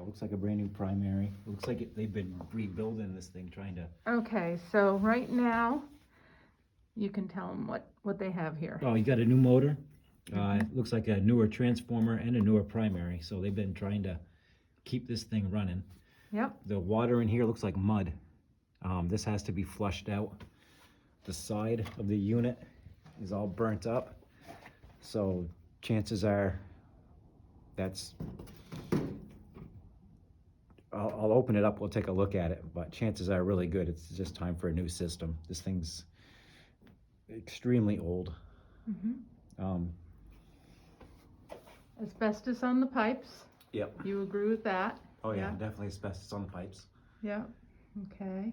looks like a brand new primary. Looks like they've been rebuilding this thing, trying to. Okay, so right now, you can tell them what they have here. Oh, you got a new motor. It looks like a newer transformer and a newer primary. So they've been trying to keep this thing running. Yep. The water in here looks like mud. This has to be flushed out. The side of the unit is all burnt up. So chances are that's, I'll open it up, we'll take a look at it, but chances are really good. It's just time for a new system. This thing's extremely old. Asbestos on the pipes. Yep. You agree with that? Oh yeah, definitely asbestos on the pipes. Yeah. Okay.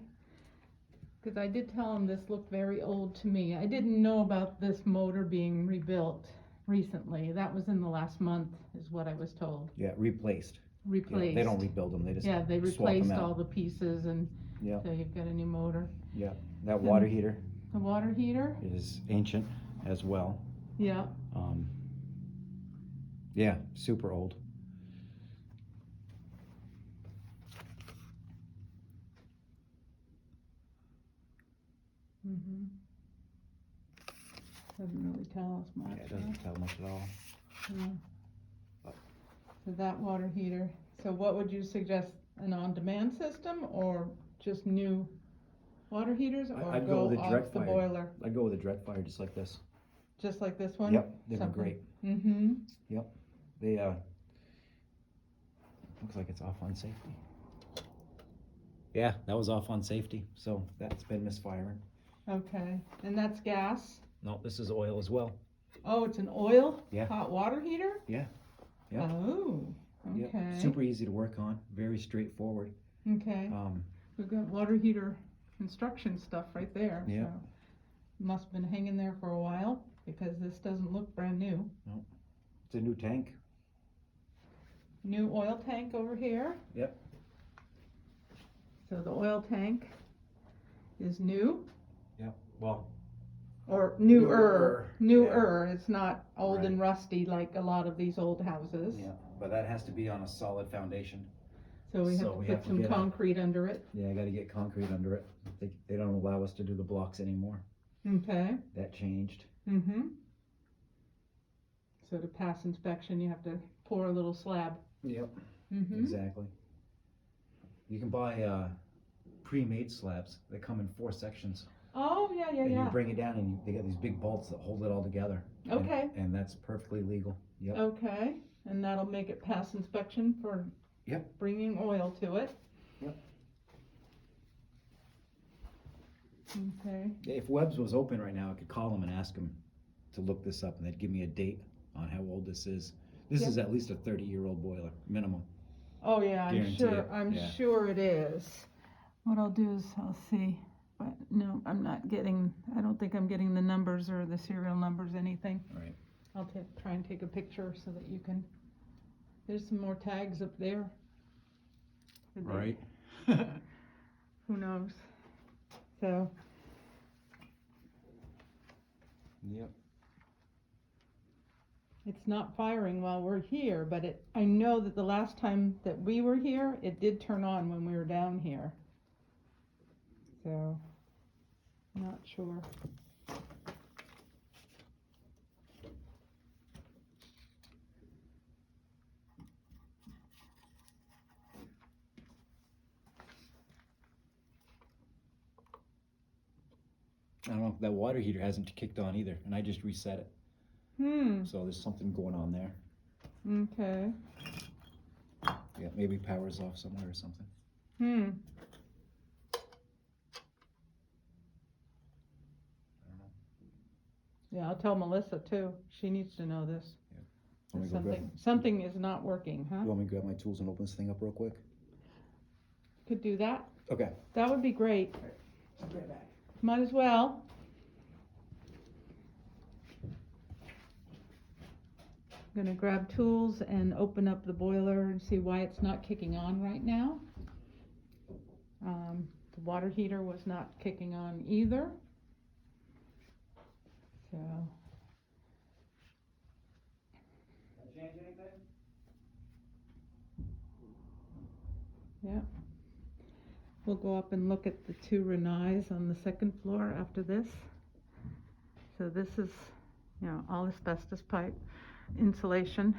Because I did tell him this looked very old to me. I didn't know about this motor being rebuilt recently. That was in the last month, is what I was told. Yeah, replaced. Replaced. Yeah, they don't rebuild them, they just Yeah, they swap them replaced out. all the pieces, and Yeah. so you've got a new motor. Yeah, that water heater The water heater? is ancient as well. Yeah. Yeah, super old. Doesn't really tell us much. Yeah, it doesn't tell much at all. Yeah. So that water heater. So what would you suggest? An on-demand system or just new water heaters, or I'd go go with a off direct the fire. boiler? I'd go with a direct fire just like this. Just like this one? Yep, they were great. Mm-hmm. Yep, they looks like it's off on safety. Yeah, that was off on safety, so that's been misfiring. Okay, and that's gas? No, this is oil as well. Oh, it's an oil? Yeah. Hot water heater? Yeah. Yep. Oh, Yep. okay. Super easy to work on, very straightforward. Okay. We've got water heater instruction stuff right there. Yeah. So must have been hanging there for a while, because this doesn't look brand new. No, it's a new tank. New oil tank over here. Yep. So the oil tank is new, Yep. Well, or Newer, newer. It's not old and Right. rusty like a lot of these old houses. yeah, but that has to be on a solid foundation. So we have So to we put have to some get a- concrete under it. Yeah, I got to get concrete under it. They don't allow us to do the blocks anymore. Okay. That changed. Mm-hmm. So to pass inspection, you have to pour a little slab. Yep. Mm-hmm. Exactly. You can buy pre-made slabs that come in 4 sections. Oh, yeah, yeah, And yeah. you bring it down and they got these big bolts that hold it all together. Okay. And that's perfectly legal. Yep. Okay, and that'll make it pass inspection for Yep. bringing oil to it. Yep. Okay. If Webb's was open right now, I could call them and ask them to look this up, and they'd give me a date on how old this is. This Yep. is at least a 30-year-old boiler, minimum. Oh yeah, I'm Guarantee sure. it, I'm yeah. sure it is. What I'll do is I'll see, but no, I'm not getting. I don't think I'm getting the numbers or the serial numbers, anything. Right. I'll try and take a picture so that you can. There's some more tags up there. Could be- Right. Who knows? So Yep. it's not firing while we're here, but I know that the last time that we were here, it did turn on when we were down here. So, not sure. I don't know. That water heater hasn't kicked on either, and I just reset it. So there's something going on there. Okay. Yeah, maybe power's off somewhere or something. Hmm. I don't know. Yeah, I'll tell Melissa too. She needs to know this. Want me to go grab- Something is not working, huh? You want me to grab my tools and open this thing up real quick? Could do that. Okay. That would be great. I'll be right back. Might as well. I'm gonna grab tools and open up the boiler and see why it's not kicking on right now. The water heater was not kicking on either. So. Change anything? Yeah. We'll go up and look at the two Renais on the second floor after this. So this is, you know, all asbestos pipe insulation.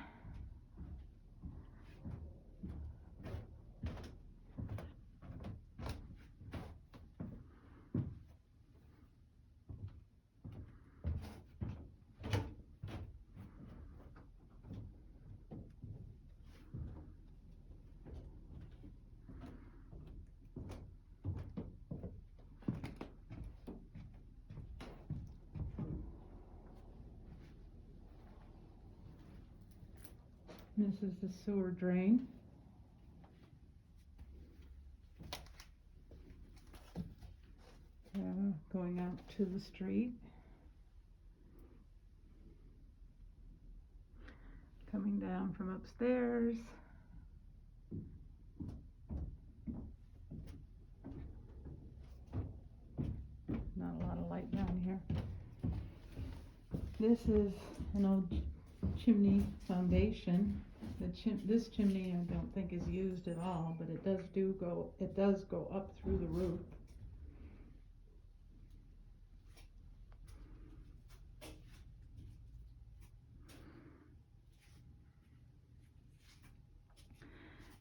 This is the sewer drain. Going out to the street. Coming down from upstairs. Not a lot of light down here. This is an old chimney foundation. This chimney I don't think is used at all, but it does go up through the roof.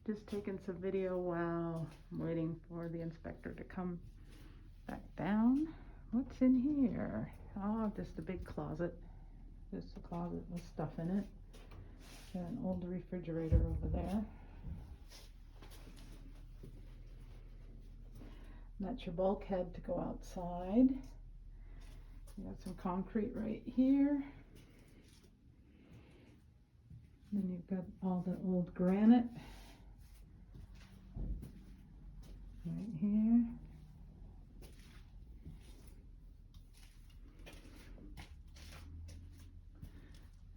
Just taking some video while I'm waiting for the inspector to come back down. What's in here? Oh, just a big closet. Just a closet with stuff in it. Got an old refrigerator over there. That's your bulkhead to go outside. You got some concrete right here. Then you've got all the old granite right here.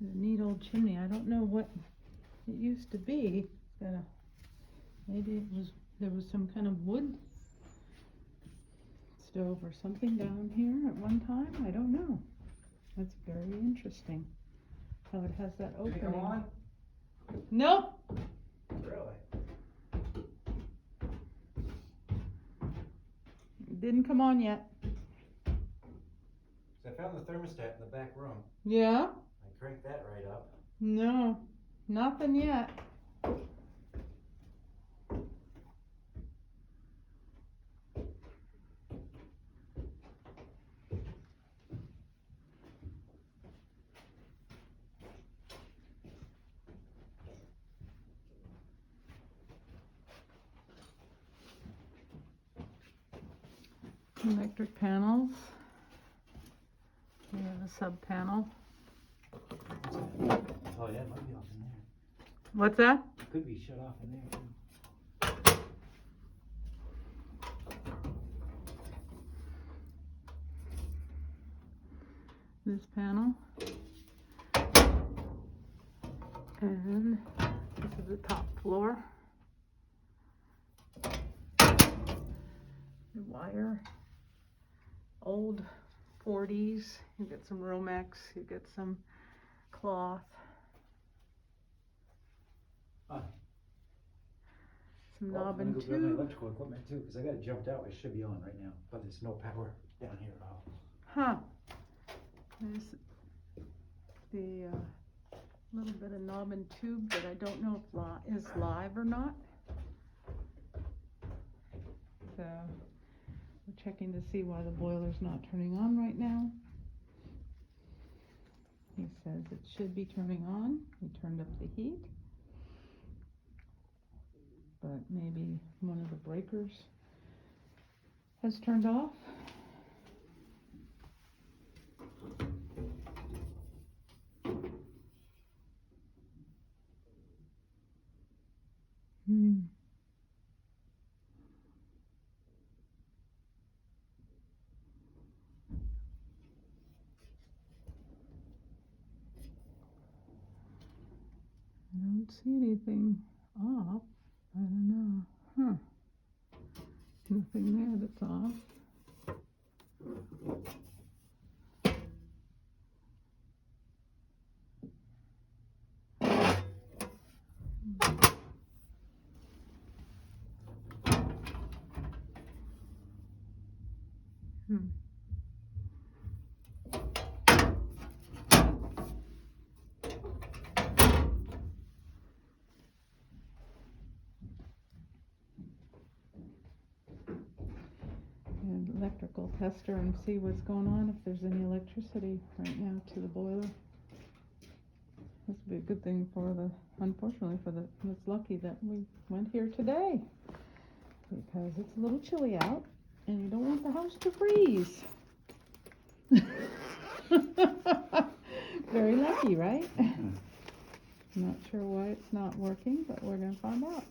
A neat old chimney. I don't know what it used to be. Maybe there was some kind of wood stove or something down here at one time. I don't know. That's very interesting how it has that opening. Come on? Nope. Really? It didn't come on yet. I found the thermostat in the back room. Yeah? I cranked that right up. No, nothing yet. Electric panels. We have a sub panel. Oh yeah, it might be off in there. What's that? It could be shut off in there too. This panel. And this is the top floor. The wire. Old 40s. You get some Romex, you get some cloth. Some knob and I'm gonna go grab my tube. electrical equipment too, because I got it jumped out. It should be on right now, but there's no power down here at all. Huh. There's the little bit of knob and tube that I don't know if is live or not. So we're checking to see why the boiler's not turning on right now. He says it should be turning on. He turned up the heat. But maybe one of the breakers has turned off. I don't see anything off. I don't know. Huh. Nothing there that's off. Hmm. An electrical tester and see what's going on, if there's any electricity right now to the boiler. This would be a good thing for unfortunately it's lucky that we went here today, because it's a little chilly out and you don't want the house to freeze. Very lucky, right? I'm not sure why it's not working, but we're gonna find out.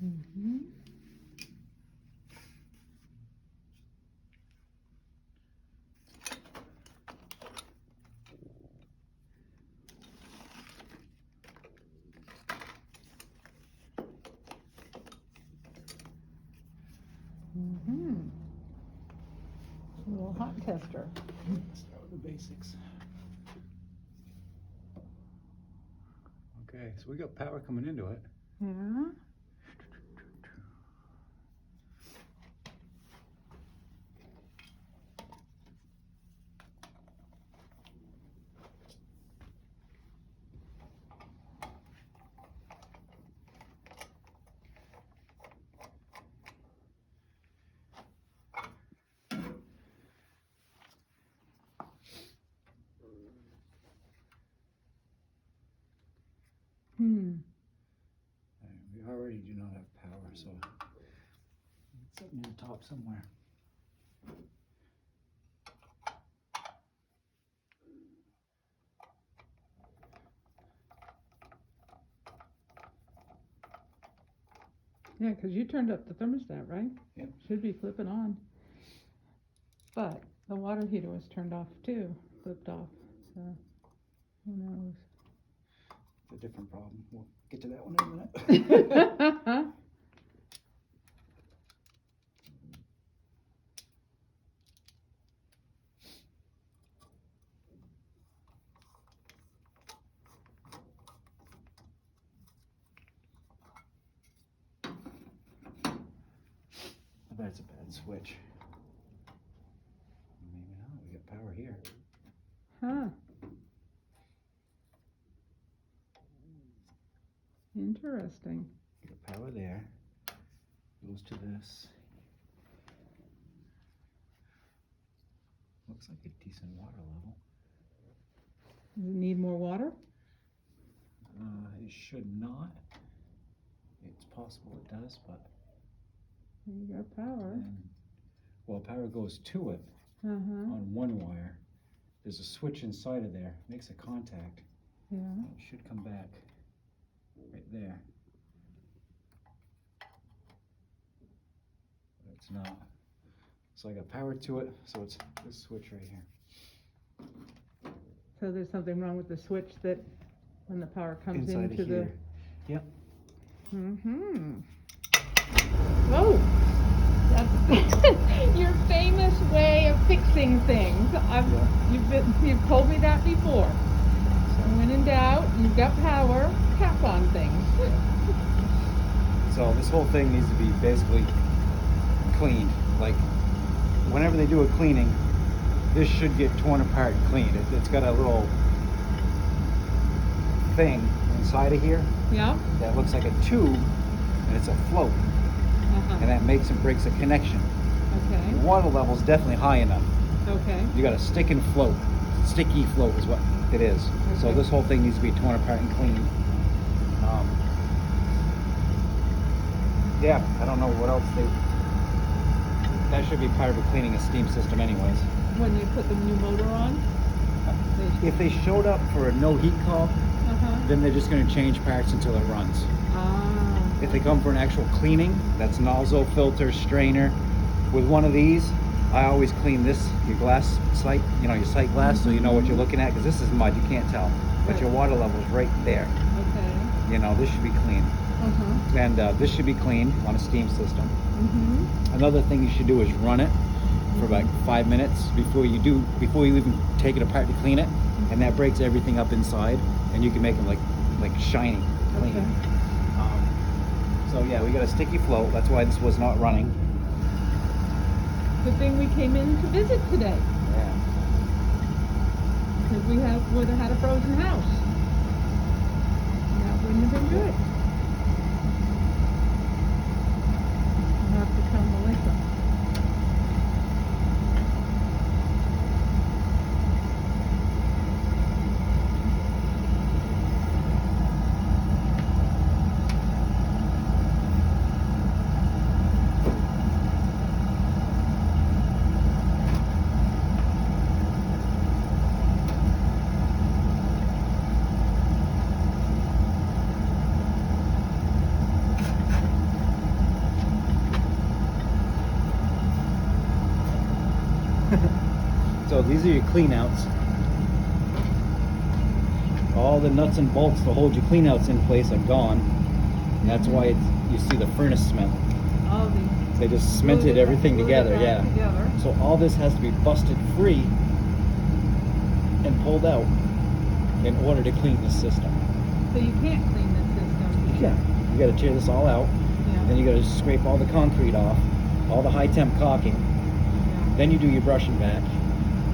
Mm-hmm. Mm-hmm. A little hot tester. Start with the basics. Okay, so we got power coming into it. Yeah. Hmm. We already do not have power, so it's up near the top somewhere. Yeah, because you turned up the thermostat, right? Yep. Should be flipping on. But the water heater was turned off too, flipped off. So who knows? It's a different problem. We'll get to that one in a minute. I bet it's a bad switch. Maybe not. We got power here. Huh. Interesting. We got power there. Goes to this. Looks like a decent water level. Does it need more water? It should not. It's possible it does, but You got power. well, power goes to it Uh-huh. on one wire. There's a switch inside of there. Makes a contact. Yeah. It should come back right there. But it's not. So I got power to it, so it's this switch right here. So there's something wrong with the switch that when the power comes Inside into of here. Yep. Mm-hmm. Whoa! That's your famous way of fixing things. You've told me that before. When in doubt, you've got power, tap on things. So this whole thing needs to be basically cleaned. Like whenever they do a cleaning, this should get torn apart and cleaned. It's got a little thing inside of here Yeah? that looks like a tube, and it's a float, Uh-huh. and that makes and breaks a connection. The Okay. water level's definitely high enough. Okay. You got a stick and float. Sticky float is what it is. So Okay. this whole thing needs to be torn apart and cleaned. Yeah, I don't know what else that should be part of a cleaning a steam system anyways. When they put the new motor on? If they showed up for a no heat call, Uh-huh. then they're just going to change parts until it runs. If they come for an actual cleaning, that's nozzle, filter, strainer, with one of these, I always clean this, your glass sight, you know, your sight glass, so you know what you're looking at, because this is mud, you can't tell. But Right. your water level is right there. Okay. You know, this should be clean. Uh-huh. And this should be cleaned on a steam system. Mm-hmm. Another thing you should do is run it for like 5 minutes before you even take it apart to clean it, and that breaks everything up inside, and you can make them like shiny, clean. Okay. So yeah, we got a sticky float. That's why this was not running. Good thing we came in to visit today, Yeah. because we would have had a frozen house. That wouldn't have been good. I'll have to tell Melissa. So these are your clean outs. All the nuts and bolts to hold your clean outs in place are gone. And that's why you see the furnace cement. All the They just cemented everything glued it together, back yeah. together. So all this has to be busted free and pulled out in order to clean this system. So you can't clean the system. Yeah. You gotta tear this all out. Then Yeah. you gotta scrape all the concrete off, all the high temp caulking. Yeah. Then you do your brushing back.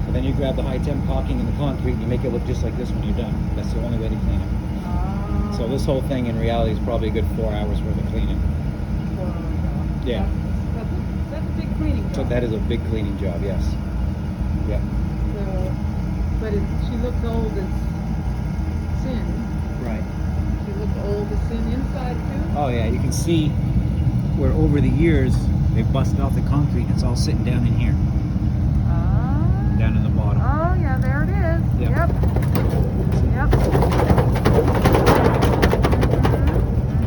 And then you grab the high temp caulking and the concrete and you make it look just like this when you're done. That's the only way to clean it. Ah. So this whole thing in reality is probably a good 4 hours worth of cleaning. Yeah. That's a big cleaning job. So that is a big cleaning job, yes. Yeah. So, but she looked old as sin. Right. She looked old as sin inside too. Oh yeah, you can see where over the years they busted off the concrete and it's all sitting down in here, Ah. down in the bottom. Oh yeah, there it is. Yep. Yep. Yep.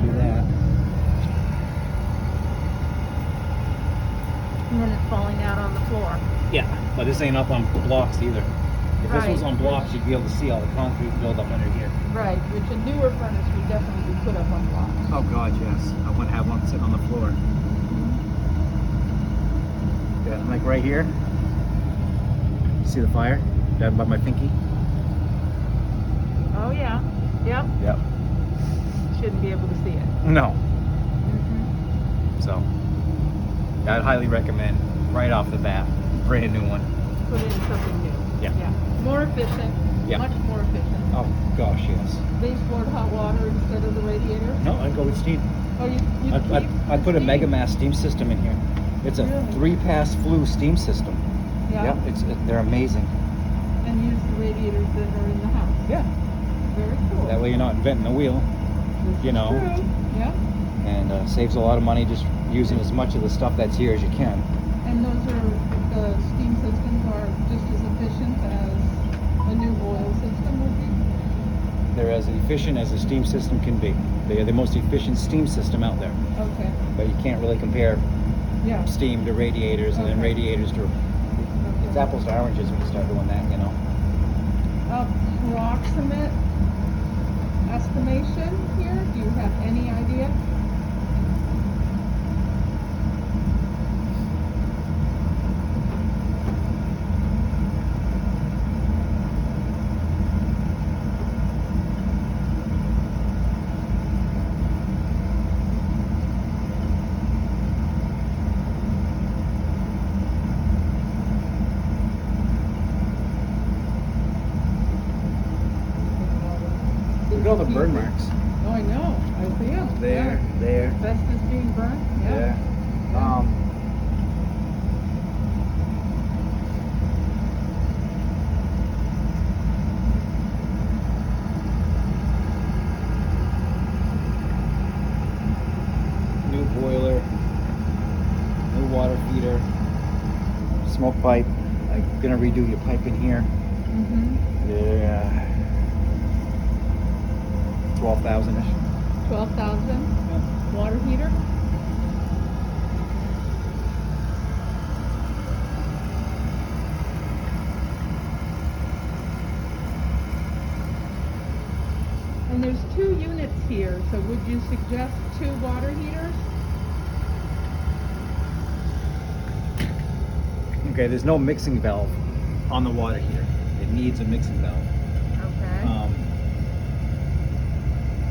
Do that. And then it's falling out on the floor. Yeah, but this ain't up on blocks either. If this was Right. on blocks, you'd be able to see all the concrete build up under here. Right, which a newer furnace would definitely be put up on blocks. Oh God, yes. I wouldn't have one sitting on the floor. Yeah, like right here. See the fire down by my pinky? Oh yeah. Yep. Yep. Shouldn't be able to see it. No. Mm-hmm. So, I'd highly recommend right off the bat, brand new one. Put in something new. Yeah. Yeah. More efficient. Yeah. Much more efficient. Oh gosh, yes. Baseboard hot water instead of the radiator. No, I'd go with steam. Oh, you I'd put a steam? Megamass steam system in here. It's a Really? 3-pass flue steam system. Yeah. Yep, they're amazing. And use the radiators that are in the house. Yeah. Very cool. That way you're not inventing the wheel, This you is know. True. Yeah. And saves a lot of money just using as much of the stuff that's here as you can. And the steam systems are just as efficient as a new oil system would be. They're as efficient as a steam system can be. They are the most efficient steam system out there. Okay. But you can't really compare Yeah. steam to radiators and then Okay. radiators to... It's apples to oranges when you start doing that, you know. Approximate estimation here? Do you have any idea? Look at all the burn marks. Oh, I know. I see them. There, there, Asbestos being burnt. Yeah. there. New boiler, new water feeder, smoke pipe. I'm gonna redo your pipe in here. Mm-hmm. Yeah. 12,000-ish. 12,000. Water heater. there's 2 units here, so would you suggest 2 water heaters? Okay, there's no mixing valve on the water heater. It needs a mixing valve. Okay.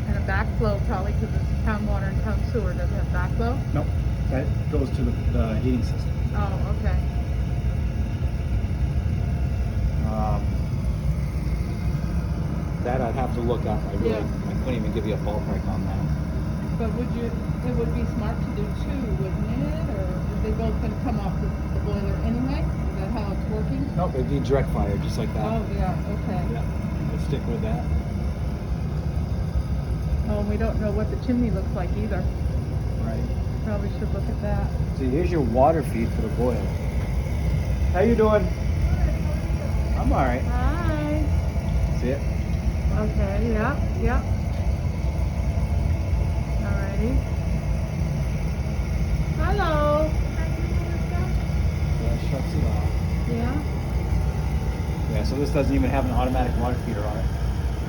And a backflow probably because it's town water and town sewer. Does it have backflow? Nope, that goes to the heating system. Oh, okay. That I'd have to look up. I Yeah. couldn't even give you a ballpark on that. But it would be smart to do 2, wouldn't it? Or are they both going to come off the boiler anyway? Is that how it's working? Nope, it'd be direct fire, just like that. Oh, yeah, okay. Yeah, let's stick with that. Oh, we don't know what the chimney looks like either. Right. Probably should look at that. So here's your water feed for the boiler. How you doing? I'm all right. Hi. See it? Okay, yeah, yeah. Alrighty. Hello. That shuts it off. Yeah. Yeah, so this doesn't even have an automatic water feeder on it.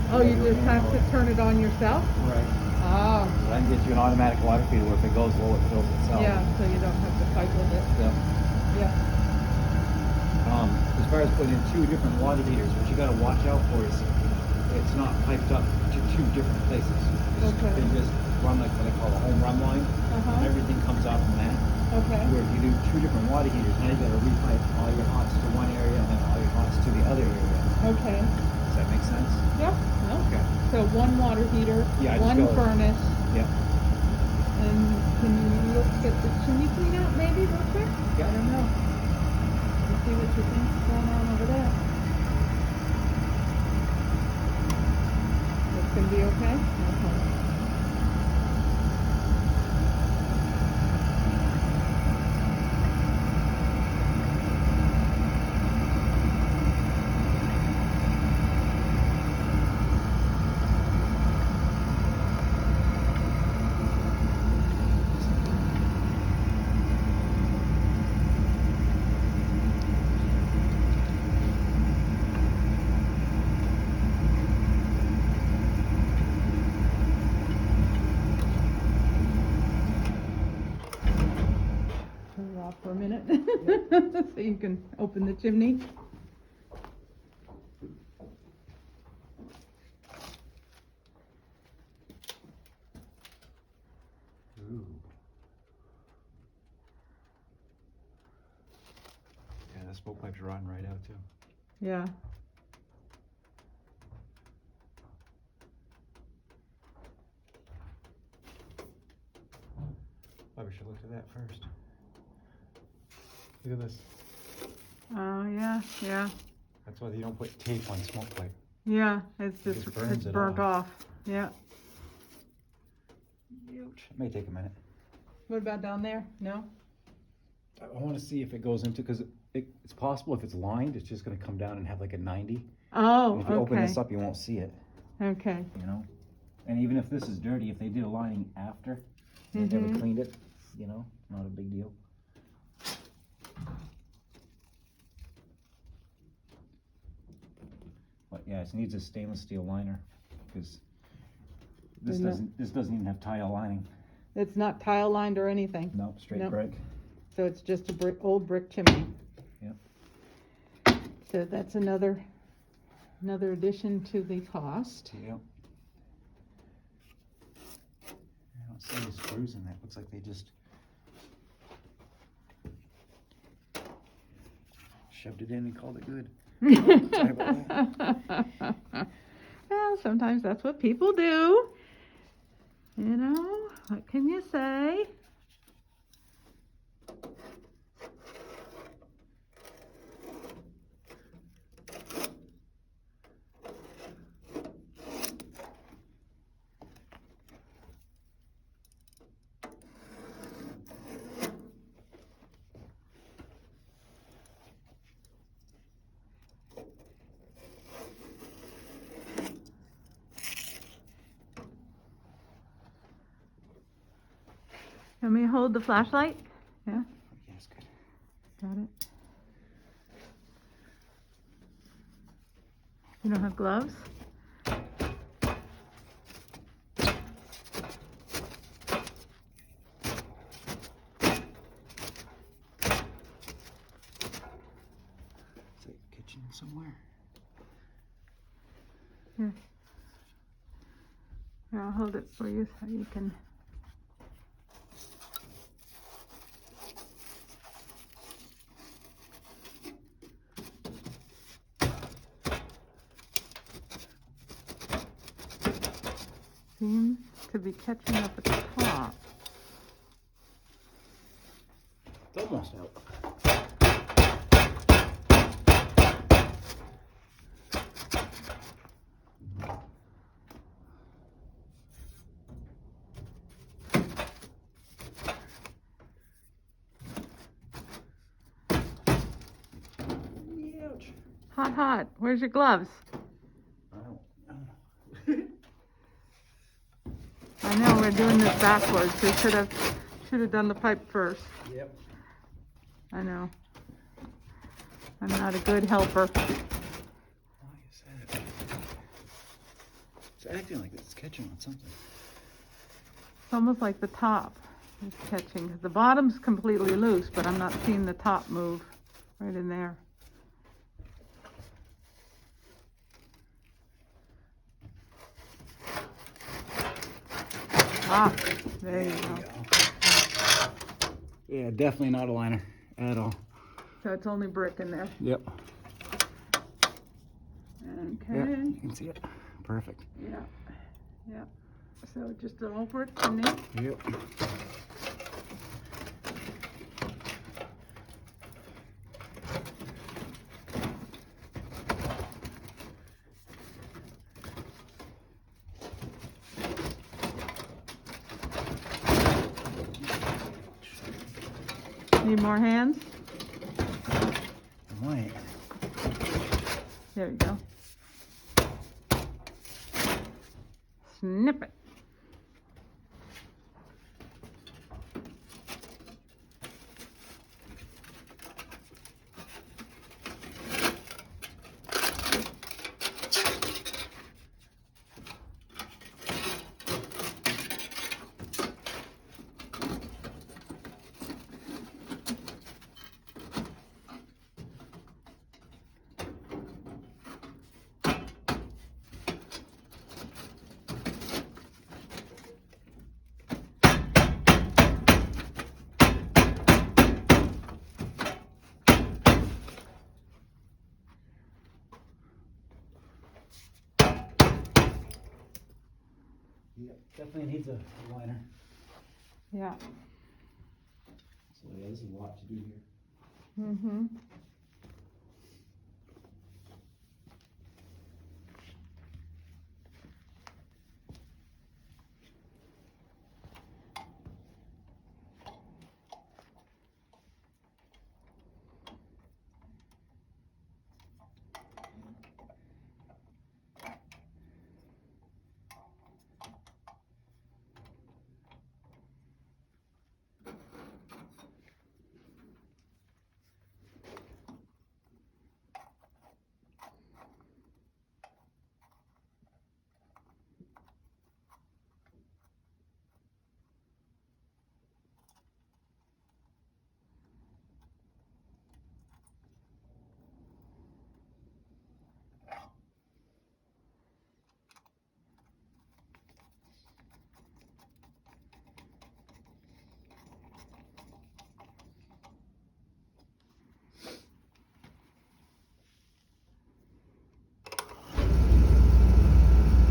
Oh, you just have to turn it on yourself? Right. Oh. So that gets you an automatic water feeder where if it goes low, it fills itself. Yeah, so you don't have to fight with it. Yeah. Yeah. As far as putting in 2 different water heaters, what you gotta watch out for is it's not piped up to 2 different places. Okay. They just run like what they call a home run line. Uh-huh. Everything comes out from that. Okay. Where if you do 2 different water heaters, now you gotta repipe all your hots to one area and then all your hots to the other area. Okay. Does that make sense? Yeah. Okay. So 1 water heater, Yeah, I just 1 go- furnace, Yep. and can you look at the chimney clean out maybe real quick? Yeah. I don't know. Let's see what you think's going on over there. It's gonna be okay? Okay. Turn it off for a minute so you can open the chimney. Ooh. Yeah, the smoke pipe's rotting right out too. Yeah. Probably should look at that first. Look at this. Oh, yeah, yeah. That's why you don't put tape on smoke pipe. Yeah, it's It just, just burns it's it burnt off. off. Yeah. It may take a minute. What about down there? No? I want to see if it goes into, because it's possible if it's lined, it's just going to come down and have like a 90. Oh, And if you okay. open this up, you won't see it, Okay. you know? And even if this is dirty, if they did a lining after, they never Mhm. cleaned it, you know, not a big deal. But yeah, it needs a stainless steel liner, because this Isn't it- doesn't even have tile lining. It's not tile lined or anything. No, straight No. brick. So it's just a old brick chimney. Yep. So that's another addition to the cost. Yep. I don't see any screws in that. Looks like they just shoved it in and called it good. Sorry about Well, sometimes that's what people do. You know, what can you say? Let me hold the flashlight. Yeah, Yes, good. got it. You don't have gloves? somewhere. Here, I'll hold it for you so you can. Seems to be catching up at the top. It's almost out. Ouch. Hot, hot. Where's your gloves? I don't know. I know we're doing this backwards. We should have done the pipe first. Yep. I know. I'm not a good helper. Why is that? It's acting like it's catching on something. It's almost like the top is catching. The bottom's completely loose, but I'm not seeing the top move right in there. Ah, there you go. Yeah, definitely not a liner at all. So it's only brick in there. Yep. Okay. Yeah, you can see it. Perfect. Yeah. Yeah. So just all brick in there. Yep. Need more hands? Wait. There you go. Snip it. Yep, definitely needs a liner. Yeah. So yeah, there's a lot to do here. Mm-hmm.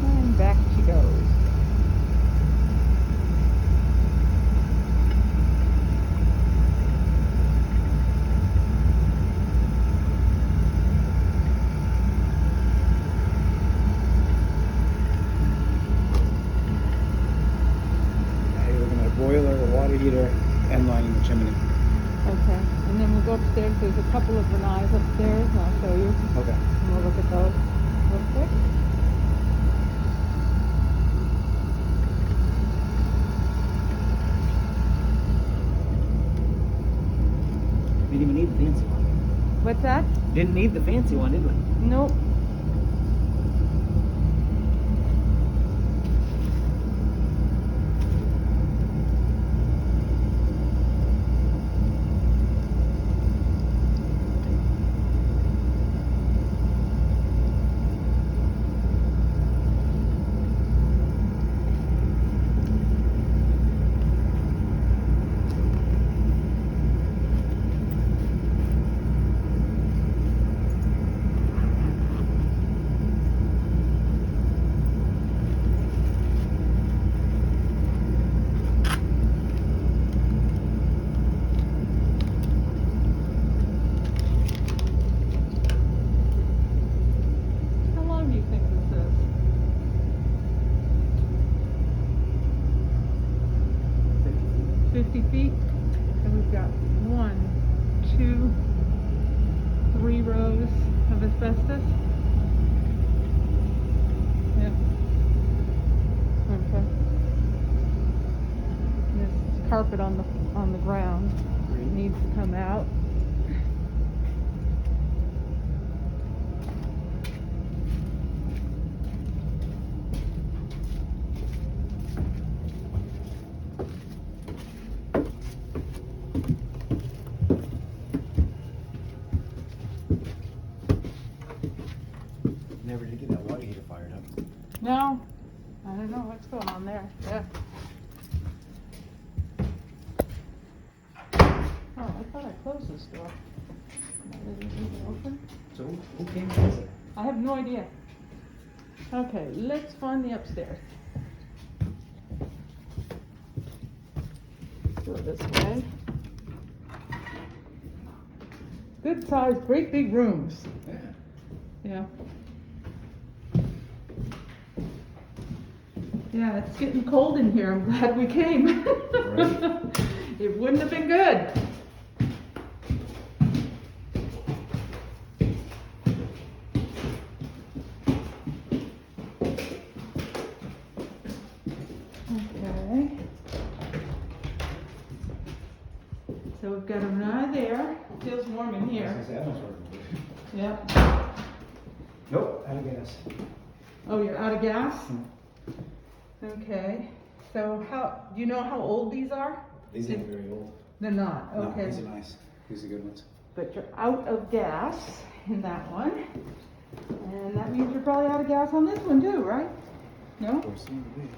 And back she goes. Now you're looking at a boiler, a water heater, and lining the chimney. Okay. And then we'll go upstairs. There's a couple of Renais upstairs, and I'll show you. Okay. And we'll look at those real quick. Didn't even need the fancy one. What's that? Didn't need the fancy one, did we? Nope. asbestos? Yeah. Okay. This carpet on the ground needs to come out. Never did get that water heater fired up. No, I don't know what's going on there. Yeah. Oh, I thought I closed this door. Is it open? So who came to visit? I have no idea. Okay, let's find the upstairs. Go this way. Good size, great big rooms. Yeah. Yeah. Yeah, it's getting cold in here. I'm glad we came. Right. It wouldn't have been good. Okay. So we've got an eye there. Feels warm in here. Yep. Nope, out of gas. Oh, you're out of gas? Okay. So do you know how old these are? These aren't very old. They're not, okay. No, these are nice. These are good ones. But you're out of gas in that one. And that means you're probably out of gas on this one too, right? No? Or soon to be.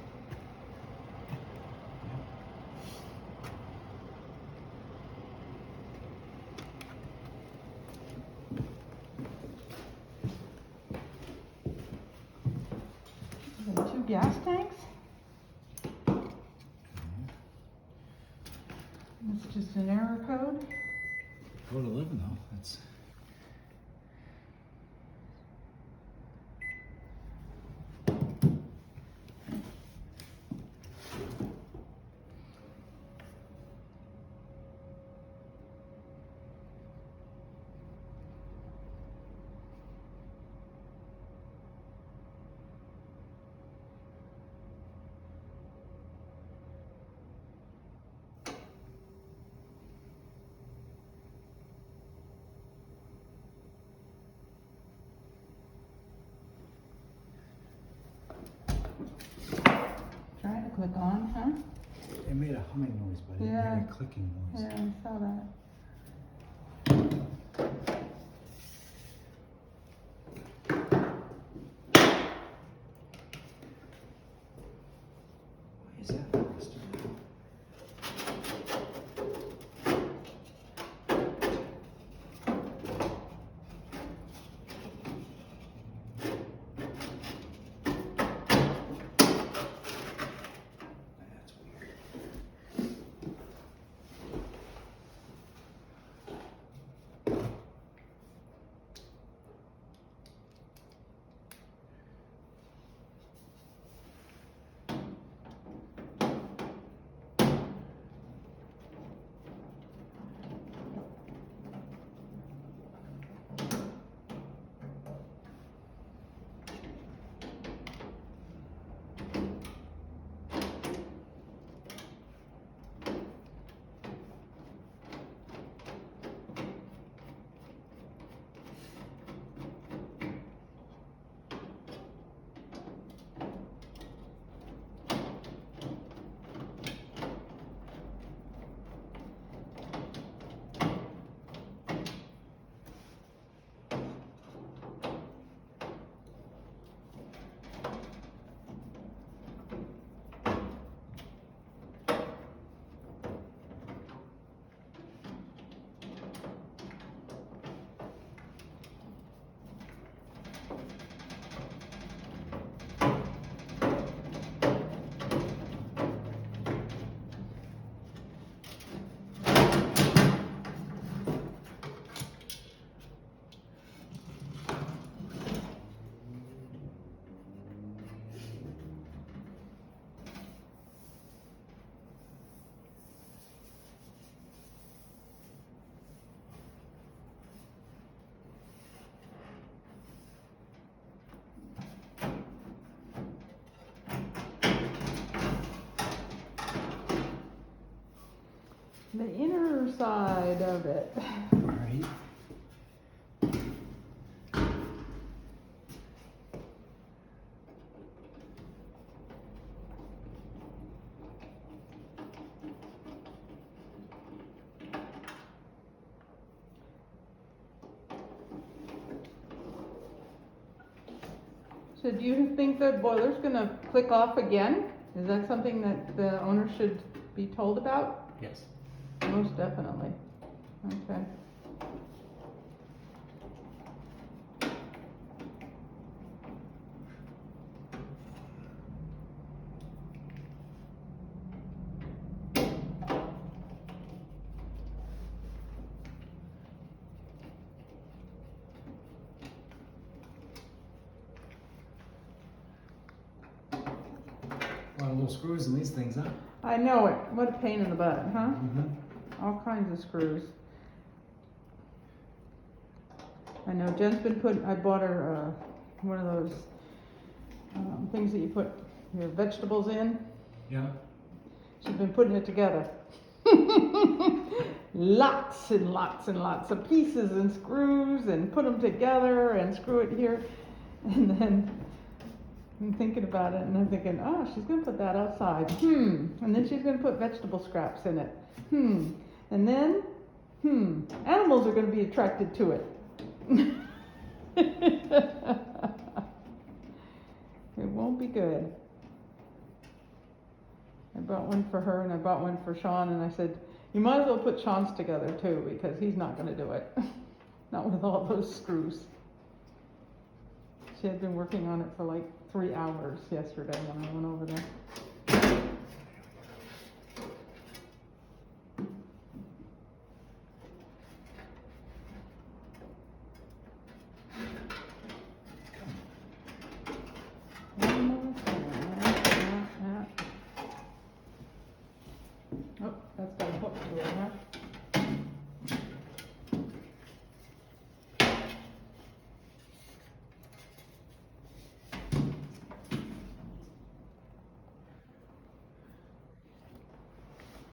And 2 gas tanks? It's just an error code. Code 11 though. That's. Try to click on, huh? It made a humming noise, but it Yeah. made a clicking noise. Yeah, I saw that. Why is that busted? That's weird. The inner side of it. Right. So do you think the boiler's gonna click off again? Is that something that the owner should be told about? Yes. Most definitely. Okay. A lot of little screws in these things, huh? I know it. What a pain in the butt, huh? Mm-hmm. All kinds of screws. I know Jen's been I bought her one of those things that you put your vegetables in. Yeah. She's been putting it together. Lots and lots and lots of pieces and screws, and put them together and screw it here. And then I'm thinking about it, and I'm thinking, oh, she's going to put that outside. And then she's going to put vegetable scraps in it. And then, animals are going to be attracted to it. It won't be good. I bought one for her and I bought one for Sean, and I said, you might as well put Sean's together too, because he's not going to do it. Not with all those screws. She had been working on it for like 3 hours yesterday when I went over there.